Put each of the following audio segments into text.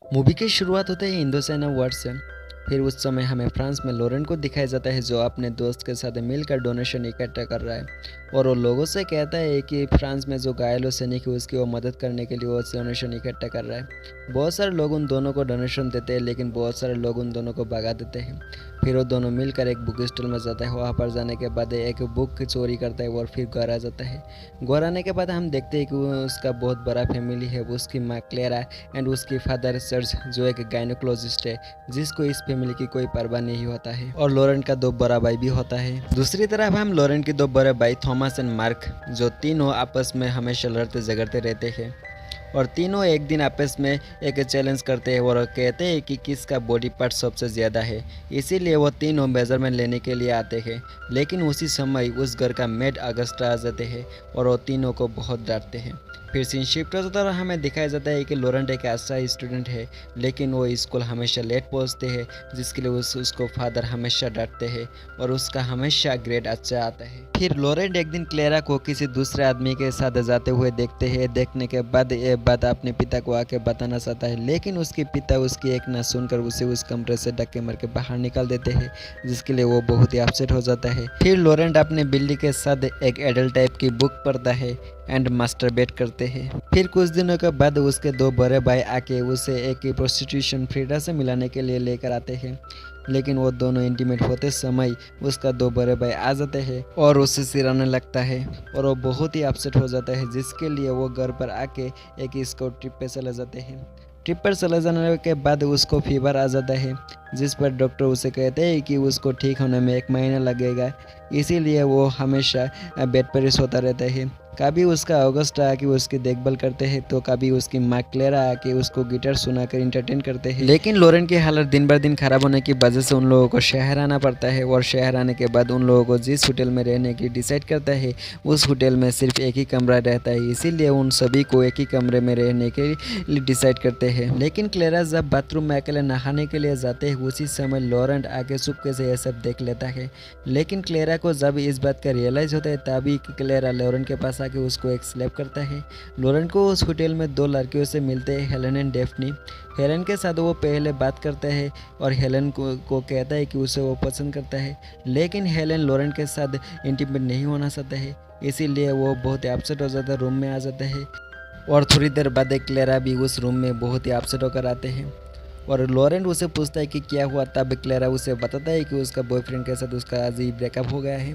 Movie की शुरुआत होते ही इंडोचाइना वॉर से। फिर उस समय हमें फ्रांस में लॉरेंट को दिखाया जाता है जो अपने दोस्त के साथ मिलकर डोनेशन इकट्ठा कर रहा है और वो लोगों से कहता है कि फ्रांस में जो घायल सैनिक है उसकी वो मदद करने के लिए वो डोनेशन इकट्ठा कर रहा है। बहुत सारे लोग उन दोनों को डोनेशन देते हैं लेकिन बहुत सारे लोग उन दोनों को भगा देते हैं। फिर वो दोनों मिलकर एक बुक स्टॉल में जाता है। वहाँ पर जाने के बाद एक बुक चोरी करता है और फिर घर आ जाता है। घर आने के बाद हम देखते हैं कि उसका बहुत बड़ा फैमिली है। उसकी माँ क्लेरा एंड उसकी फादर सर्ज जो एक गायनोकोलॉजिस्ट है जिसको इस फैमिली की कोई परवाह नहीं होता है, और लॉरेंट का दो बड़ा भाई भी होता है। दूसरी तरफ हम लॉरेंट के दो बड़े भाई थॉमस एंड मार्क जो तीनों आपस में हमेशा लड़ते झगड़ते रहते हैं और तीनों एक दिन आपस में एक चैलेंज करते हैं और कहते हैं कि किसका बॉडी पार्ट सबसे ज़्यादा है। इसीलिए वो तीनों मेजरमेंट लेने के लिए आते हैं। लेकिन उसी समय उस घर का मेड अगस्टा आ जाते हैं और वो तीनों को बहुत डांटते हैं। फिर सीन शिफ्ट हो जाता है और हमें दिखाया जाता है कि लॉरेंट एक अच्छा स्टूडेंट है लेकिन वो स्कूल हमेशा लेट पहुंचते हैं जिसके लिए उसको फादर हमेशा डांटते हैं और उसका हमेशा ग्रेड अच्छा आता है। फिर लॉरेंट एक दिन क्लेरा को किसी दूसरे आदमी के साथ जाते हुए देखते हैं। देखने के बाद ये बात अपने पिता को आके बताना चाहता है लेकिन उसके पिता उसकी एक ना सुनकर उसे उस कमरे से धक्के मार के बाहर निकाल देते हैं जिसके लिए वो बहुत ही अपसेट हो जाता है। फिर लॉरेंट अपने बिल्ली के साथ एक एडल्ट टाइप की बुक पढ़ता है एंड मास्टरबेट करते हैं। फिर कुछ दिनों के बाद उसके दो बड़े भाई आके उसे एक प्रोस्टिट्यूशन फ्रीडा से मिलाने के लिए लेकर आते हैं लेकिन वो दोनों इंटीमेट होते समय उसका दो बड़े भाई आ जाते हैं और उससे सिराने लगता है और वो बहुत ही अपसेट हो जाता है जिसके लिए वो घर पर आके एक स्काउट ट्रिप पे चले जाते हैं। ट्रिप पर चले जाने के बाद उसको फीवर आ जाता है जिस पर डॉक्टर उसे कहते हैं कि उसको ठीक होने में 1 महीना लगेगा। इसीलिए वो हमेशा बेड पर ही सोता रहता है। कभी उसका ऑगस्ट आके उसकी देखभाल करते हैं तो कभी उसकी माँ क्लेरा आके उसको गिटार सुनाकर इंटरटेन करते हैं। लेकिन लॉरेंट की हालत दिन बर दिन खराब होने की वजह से उन लोगों को शहर आना पड़ता है और शहर आने के बाद उन लोगों को जिस होटल में रहने की डिसाइड करता है उस होटल में सिर्फ एक ही कमरा रहता है। इसीलिए उन सभी को एक ही कमरे में रहने के लिए डिसाइड करते हैं। लेकिन क्लेरा जब बाथरूम में अकेले नहाने के लिए जाते हैं उसी समय लॉरेंट आके चुपके से यह सब देख लेता है। लेकिन क्लेरा को जब इस बात का रियलाइज होता है तभी क्लेरा लॉरेंट के पास आके उसको एक स्लैप करता है। लॉरेंट को उस होटल में दो लड़कियों से मिलते हैं, हेलन एंड डेफ्नी। हेलन के साथ वो पहले बात करता है और हेलन को कहता है कि उसे वो पसंद करता है लेकिन हेलन लॉरेंट के साथ इंटीमेट नहीं होना चाहता है। इसीलिए वो बहुत ही अपसेट हो जाता है, रूम में आ जाता है और थोड़ी देर बाद क्लेरा भी उस रूम में बहुत ही अपसेट होकर आते हैं और लॉरेंट उसे पूछता है कि क्या हुआ। तब क्लेरा उसे बताता है कि उसका बॉयफ्रेंड के साथ उसका आज ही ब्रेकअप हो गया है।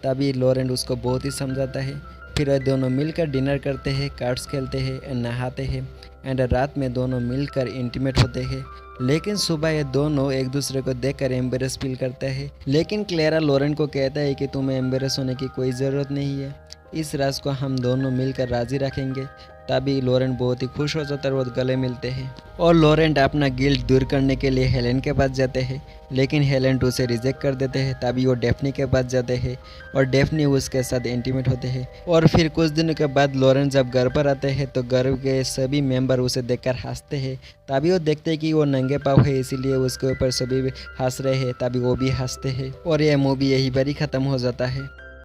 तभी लॉरेंट उसको बहुत ही समझाता है। फिर वे दोनों मिलकर डिनर करते हैं, कार्ड्स खेलते हैं, नहाते हैं एंड रात में दोनों मिलकर इंटीमेट होते हैं। लेकिन सुबह ये दोनों एक दूसरे को देखकर एम्बेरस फील करते हैं। लेकिन क्लेरा लॉरेंट को कहता है कि तुम्हें एम्बेरस होने की कोई ज़रूरत नहीं है, इस राज को हम दोनों मिलकर राजी रखेंगे। तभी लॉरेंट बहुत ही खुश हो जाता है और गले मिलते हैं और लॉरेंट अपना गिल्ट दूर करने के लिए हेलेन के पास जाते हैं लेकिन हेलेन उसे रिजेक्ट कर देते हैं। तभी वो डेफ्नी के पास जाते हैं और डेफ्नी उसके साथ इंटीमेट होते हैं। और फिर कुछ दिनों के बाद लॉरेंट जब घर पर आते हैं तो घर के सभी मेंबर उसे देखकर हंसते हैं। तभी वो देखते हैं कि वो नंगे पाँव है इसीलिए उसके ऊपर सभी हंस रहे हैं। तभी वो भी हंसते हैं और यह मूवी यहीं पर ही ख़त्म हो जाता है।